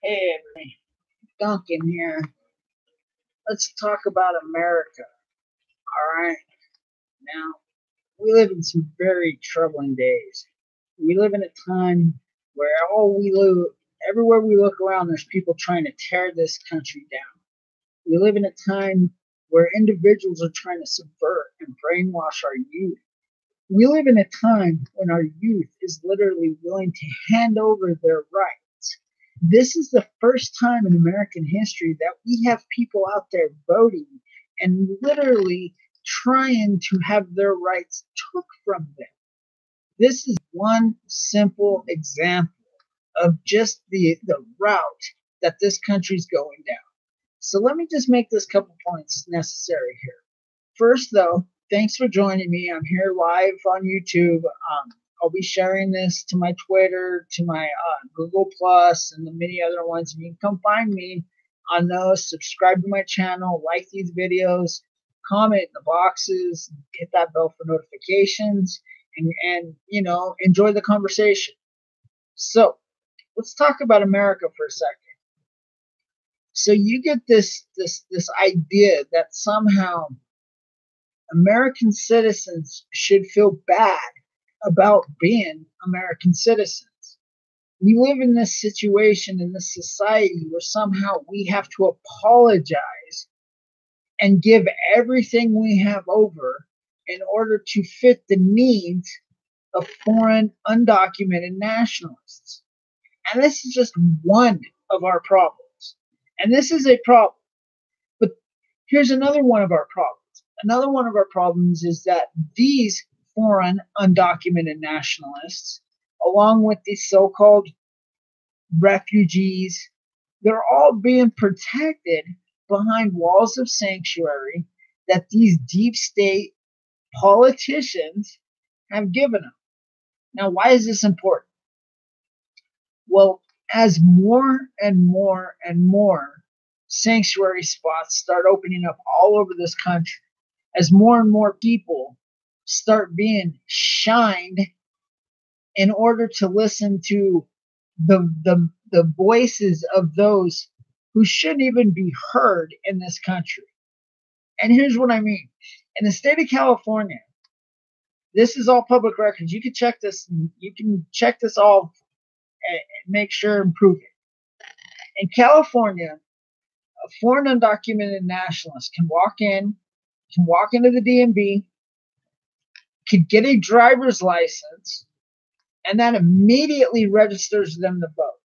Hey, everybody. Duncan here. Let's talk about America. All right. Now, we live in some very troubling days. We live in a time where everywhere we look around, there's people trying to tear this country down. We live in a time where individuals are trying to subvert and brainwash our youth. We live in a time when our youth is literally willing to hand over their rights. This is the first time in American history that we have people out there voting and literally trying to have their rights took from them. This is one simple example of just the route that this country's going down. So let me just make this couple points necessary here. First, though, thanks for joining me. I'm here live on YouTube. I'll be sharing this to my Twitter, to my Google Plus, and the many other ones. And you can come find me on those. Subscribe to my channel, like these videos, comment in the boxes, hit that bell for notifications, and enjoy the conversation. So let's talk about America for a second. So you get this idea that somehow American citizens should feel bad about being American citizens. We live in this situation, in this society, where somehow we have to apologize and give everything we have over in order to fit the needs of foreign undocumented nationalists. And this is just one of our problems. And this is a problem. But here's another one of our problems. Another one of our problems is that these foreign undocumented nationalists, along with these so-called refugees, they're all being protected behind walls of sanctuary that these deep state politicians have given them. Now, why is this important? Well, as more and more and more sanctuary spots start opening up all over this country, as more and more people start being shined in order to listen to the voices of those who shouldn't even be heard in this country. And here's what I mean. In the state of California, this is all public records. You can check this. You can check this all and make sure and prove it. In California, a foreign undocumented nationalist can walk into the DMV, could get a driver's license, and that immediately registers them to vote.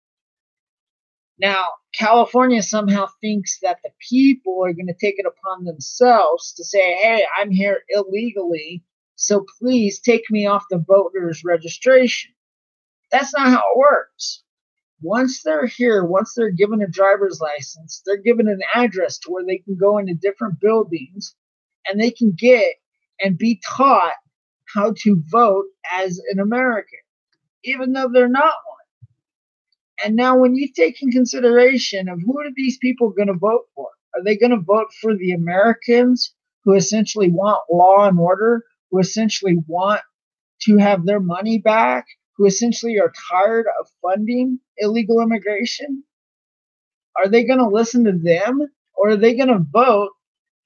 Now, California somehow thinks that the people are going to take it upon themselves to say, hey, I'm here illegally, so please take me off the voter's registration. That's not how it works. Once they're here, once they're given a driver's license, they're given an address to where they can go into different buildings and they can get and be taught how to vote as an American, even though they're not one. And now when you take in consideration of who are these people going to vote for? Are they going to vote for the Americans who essentially want law and order, who essentially want to have their money back, who essentially are tired of funding illegal immigration? Are they going to listen to them, or are they going to vote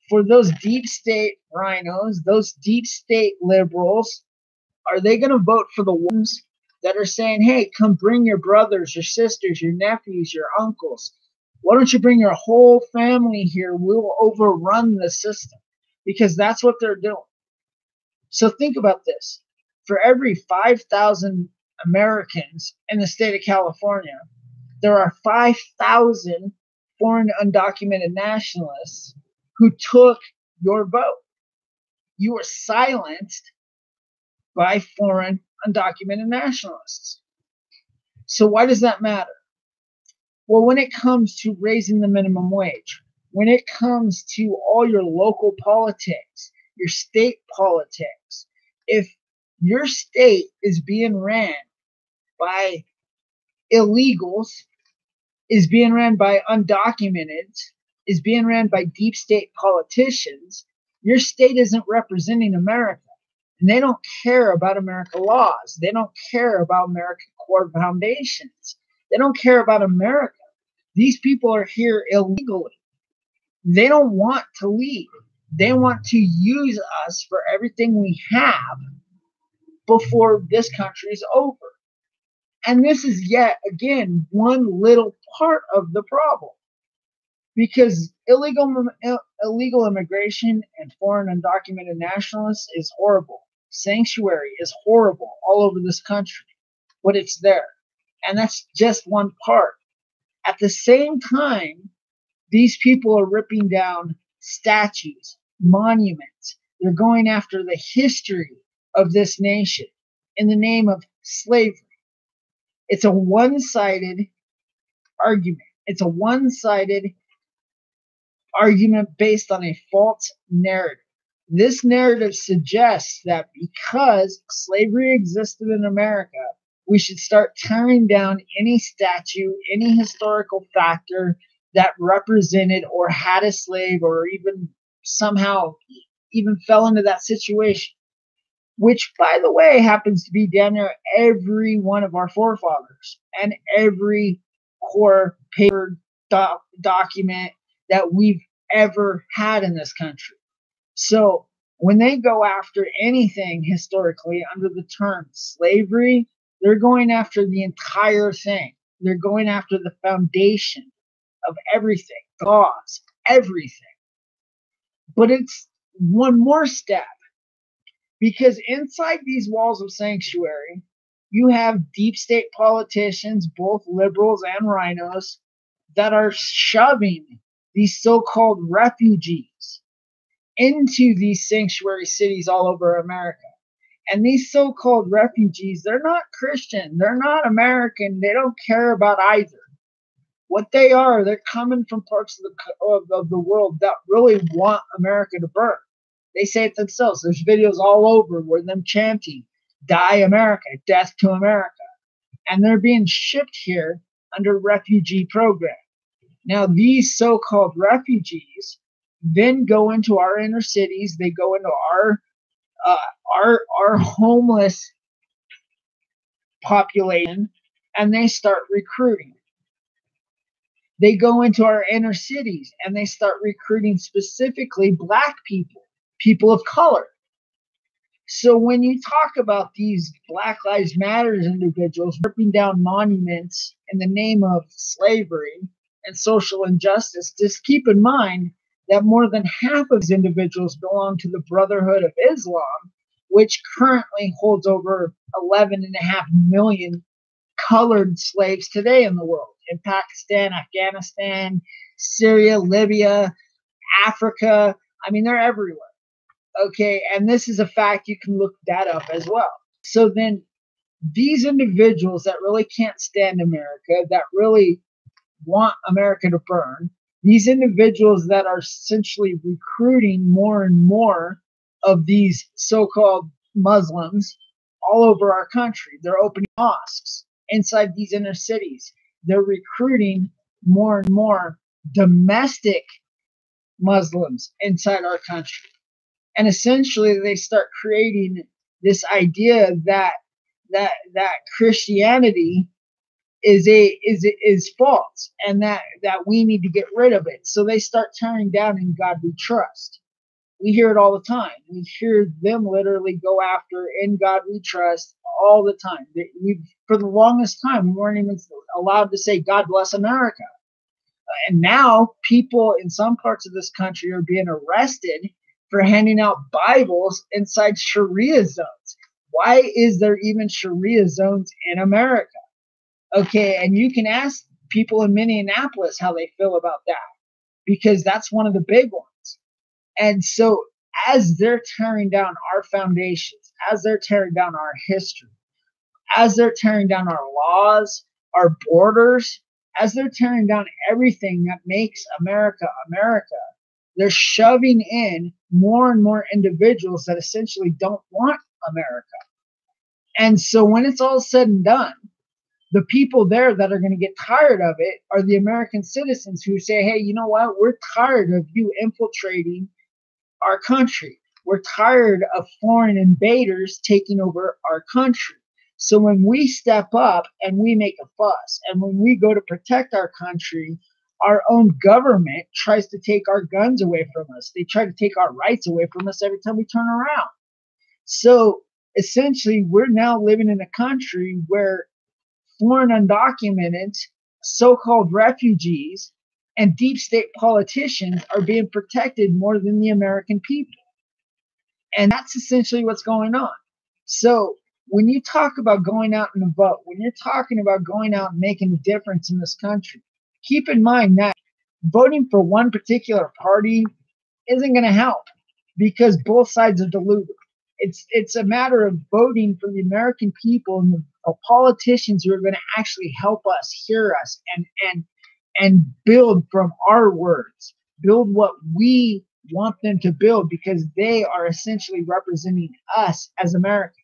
for those deep state rhinos, those deep state liberals? Are they going to vote for the ones that are saying, hey, come bring your brothers, your sisters, your nephews, your uncles? Why don't you bring your whole family here? We'll overrun the system, because that's what they're doing. So think about this. For every 5,000 Americans in the state of California, there are 5,000 foreign undocumented nationalists who took your vote. You were silenced by foreign undocumented nationalists. So why does that matter? Well, when it comes to raising the minimum wage, when it comes to all your local politics, your state politics, if your state is being ran by illegals, is being ran by undocumented, is being ran by deep state politicians, your state isn't representing America. And they don't care about American laws. They don't care about American core foundations. They don't care about America. These people are here illegally. They don't want to leave. They want to use us for everything we have before this country is over. And this is yet again one little part of the problem, because illegal immigration and foreign undocumented nationalists is horrible. Sanctuary is horrible all over this country, but it's there. And that's just one part. At the same time, these people are ripping down statues, monuments. They're going after the history of this nation in the name of slavery. It's a one-sided argument. It's a one-sided argument based on a false narrative. This narrative suggests that because slavery existed in America, we should start tearing down any statue, any historical factor that represented or had a slave or even somehow even fell into that situation, which, by the way, happens to be damn near every one of our forefathers and every core paper document that we've ever had in this country. So when they go after anything historically under the term slavery, they're going after the entire thing. They're going after the foundation of everything, the laws, everything. But it's one more step, because inside these walls of sanctuary, you have deep state politicians, both liberals and rhinos, that are shoving these so-called refugees into these sanctuary cities all over America. And these so-called refugees, they're not Christian, they're not American, they don't care about either. What they are, they're coming from parts of the world that really want America to burn. They say it themselves. There's videos all over where them chanting, "Die America, death to America." And they're being shipped here under refugee program. Now, these so-called refugees then go into our inner cities. They go into our homeless population, and they start recruiting. They go into our inner cities and they start recruiting specifically Black people, people of color. So when you talk about these Black Lives Matter individuals ripping down monuments in the name of slavery and social injustice, just keep in mind that more than half of these individuals belong to the Brotherhood of Islam, which currently holds over 11.5 million colored slaves today in the world, in Pakistan, Afghanistan, Syria, Libya, Africa. I mean, they're everywhere. Okay, and this is a fact. You can look that up as well. So then these individuals that really can't stand America, that really want America to burn, these individuals that are essentially recruiting more and more of these so-called Muslims all over our country. They're opening mosques inside these inner cities. They're recruiting more and more domestic Muslims inside our country. And essentially they start creating this idea that Christianity is false, and that we need to get rid of it. So they start tearing down "In God We Trust." We hear it all the time. We hear them literally go after "In God We Trust" all the time. For the longest time, we weren't even allowed to say "God Bless America." And now people in some parts of this country are being arrested for handing out Bibles inside Sharia zones. Why is there even Sharia zones in America? Okay, and you can ask people in Minneapolis how they feel about that, because that's one of the big ones. And so as they're tearing down our foundations, as they're tearing down our history, as they're tearing down our laws, our borders, as they're tearing down everything that makes America America, they're shoving in more and more individuals that essentially don't want America. And so when it's all said and done, the people there that are going to get tired of it are the American citizens who say, hey, you know what? We're tired of you infiltrating our country. We're tired of foreign invaders taking over our country. So when we step up and we make a fuss, and when we go to protect our country, our own government tries to take our guns away from us. They try to take our rights away from us every time we turn around. So essentially, we're now living in a country where foreign undocumented so-called refugees and deep state politicians are being protected more than the American people. And that's essentially what's going on. So when you talk about going out and vote, when you're talking about going out and making a difference in this country, keep in mind that voting for one particular party isn't going to help because both sides are deluded. It's a matter of voting for the American people and the politicians who are going to actually help us, hear us, and build from our words, build what we want them to build, because they are essentially representing us as Americans.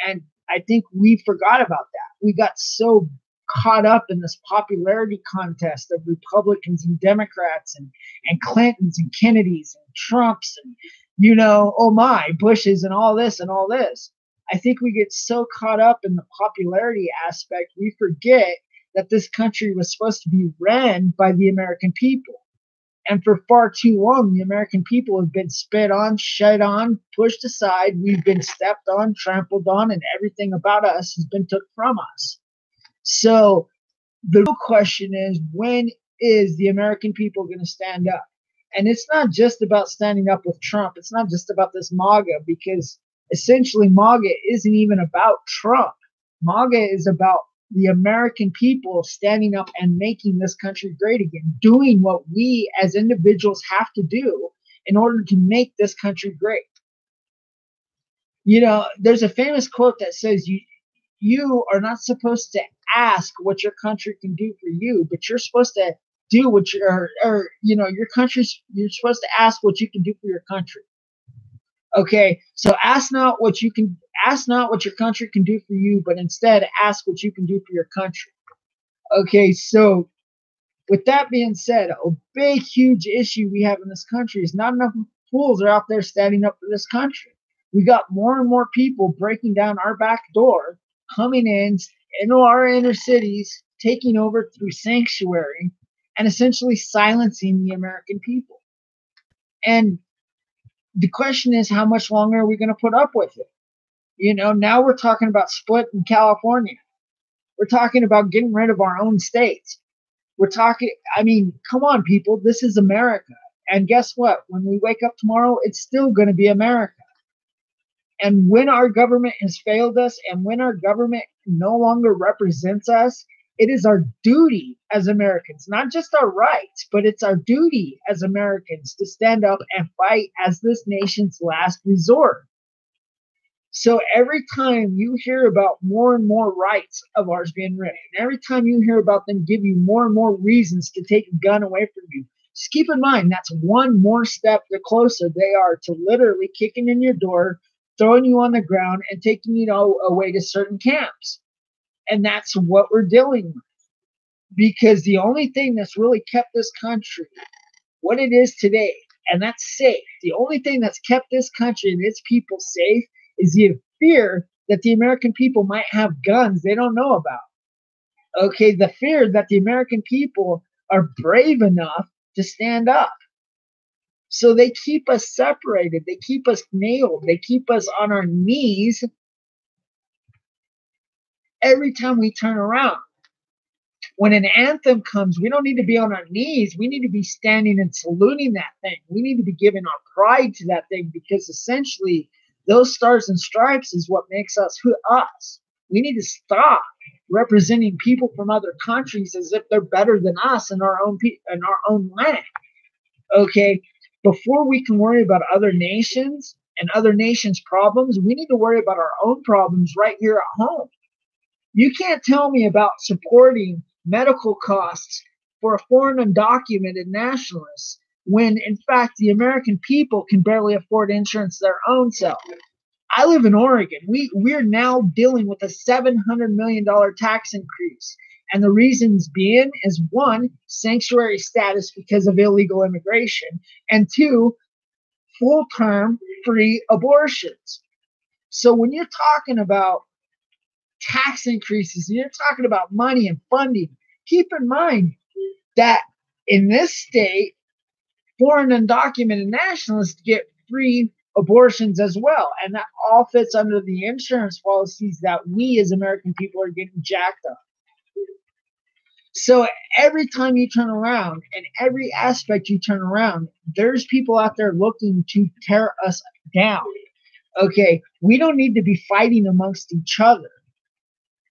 And I think we forgot about that. We got so caught up in this popularity contest of Republicans and Democrats and Clintons and Kennedys and Trumps and, oh my, Bushes and all this and all this. I think we get so caught up in the popularity aspect, we forget that this country was supposed to be ran by the American people. And for far too long, the American people have been spit on, shed on, pushed aside. We've been stepped on, trampled on, and everything about us has been took from us. So the real question is, when is the American people going to stand up? And it's not just about standing up with Trump. It's not just about this MAGA, because essentially MAGA isn't even about Trump. MAGA is about the American people standing up and making this country great again, doing what we as individuals have to do in order to make this country great. There's a famous quote that says, you are not supposed to ask what your country can do for you, but you're supposed to do what your country's, you're supposed to ask what you can do for your country. Okay, so ask not what your country can do for you, but instead ask what you can do for your country. Okay, so with that being said, a big, huge issue we have in this country is not enough fools are out there standing up for this country. We got more and more people breaking down our back door, coming into our inner cities, taking over through sanctuary, and essentially silencing the American people. And the question is, how much longer are we going to put up with it? Now we're talking about split in California. We're talking about getting rid of our own states. Come on, people, this is America. And guess what? When we wake up tomorrow, it's still going to be America. And when our government has failed us, and when our government no longer represents us, it is our duty as Americans, not just our rights, but it's our duty as Americans to stand up and fight as this nation's last resort. So every time you hear about more and more rights of ours being ripped, and every time you hear about them give you more and more reasons to take a gun away from you, just keep in mind that's one more step the closer they are to literally kicking in your door, throwing you on the ground, and taking you away to certain camps. And that's what we're dealing with. Because the only thing that's really kept this country what it is today, and that's safe, the only thing that's kept this country and its people safe is the fear that the American people might have guns they don't know about. Okay, the fear that the American people are brave enough to stand up. So they keep us separated. They keep us nailed. They keep us on our knees every time we turn around. When an anthem comes, we don't need to be on our knees. We need to be standing and saluting that thing. We need to be giving our pride to that thing, because essentially those stars and stripes is what makes us us. We need to stop representing people from other countries as if they're better than us in our own land. Okay, before we can worry about other nations and other nations' problems, we need to worry about our own problems right here at home. You can't tell me about supporting medical costs for a foreign undocumented nationalist when, in fact, the American people can barely afford insurance their own self. I live in Oregon. We're now dealing with a $700 million tax increase. And the reasons being is, one, sanctuary status because of illegal immigration, and two, full-term free abortions. So when you're talking about tax increases, and you're talking about money and funding. Keep in mind that in this state, foreign undocumented nationalists get free abortions as well. And that all fits under the insurance policies that we as American people are getting jacked up. So every time you turn around and every aspect you turn around, there's people out there looking to tear us down. Okay, we don't need to be fighting amongst each other.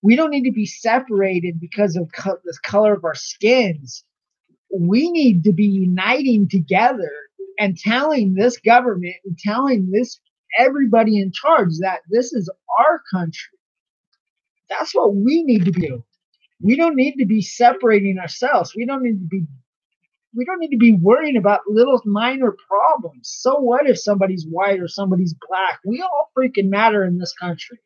We don't need to be separated because of the color of our skins. We need to be uniting together and telling this government and telling this everybody in charge that this is our country. That's what we need to do. We don't need to be separating ourselves. We don't need to be worrying about little minor problems. So what if somebody's white or somebody's black? We all freaking matter in this country.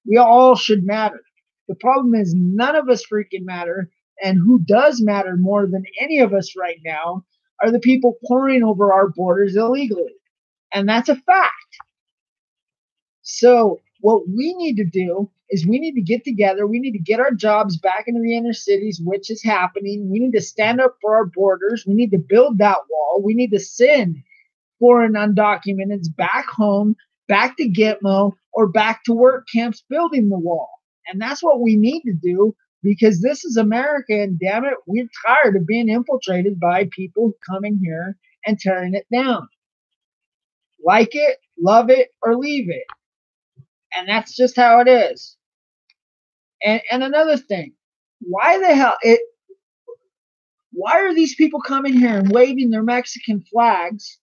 We all should matter. The problem is none of us freaking matter. And who does matter more than any of us right now are the people pouring over our borders illegally. And that's a fact. So what we need to do is we need to get together. We need to get our jobs back into the inner cities, which is happening. We need to stand up for our borders. We need to build that wall. We need to send foreign undocumenteds back home, back to Gitmo, or back to work camps building the wall. And that's what we need to do, because this is America, and damn it, we're tired of being infiltrated by people coming here and tearing it down. Like it, love it, or leave it. And that's just how it is. And another thing, why are these people coming here and waving their Mexican flags,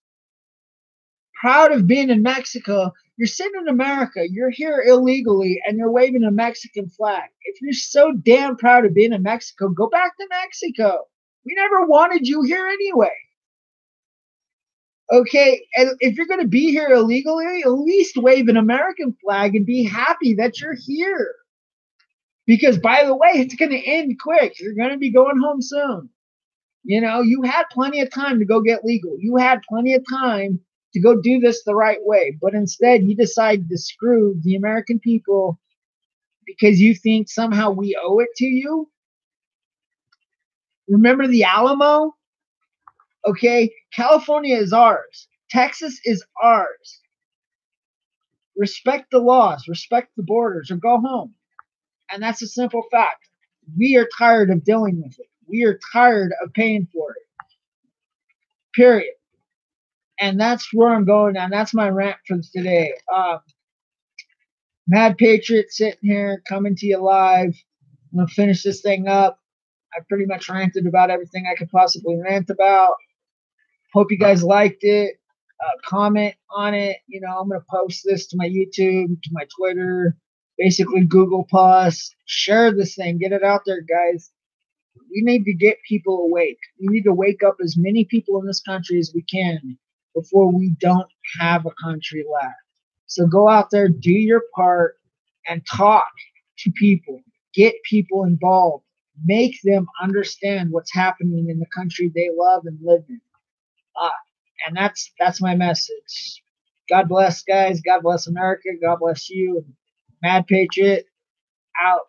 proud of being in Mexico? You're sitting in America, you're here illegally, and you're waving a Mexican flag. If you're so damn proud of being in Mexico, go back to Mexico. We never wanted you here anyway. Okay, and if you're going to be here illegally, at least wave an American flag and be happy that you're here. Because, by the way, it's going to end quick. You're going to be going home soon. You know, you had plenty of time to go get legal. You had plenty of time to go do this the right way. But instead, you decided to screw the American people because you think somehow we owe it to you. Remember the Alamo? Okay, California is ours. Texas is ours. Respect the laws, respect the borders, or go home. And that's a simple fact. We are tired of dealing with it. We are tired of paying for it. Period. And that's where I'm going, and that's my rant for today. Mad Patriot sitting here, coming to you live. I'm going to finish this thing up. I pretty much ranted about everything I could possibly rant about. Hope you guys liked it. Comment on it. You know, I'm going to post this to my YouTube, to my Twitter, basically Google Plus. Share this thing. Get it out there, guys. We need to get people awake. We need to wake up as many people in this country as we can before we don't have a country left. So go out there, do your part, and talk to people. Get people involved. Make them understand what's happening in the country they love and live in. And that's my message. God bless, guys. God bless America. God bless you. Mad Patriot out.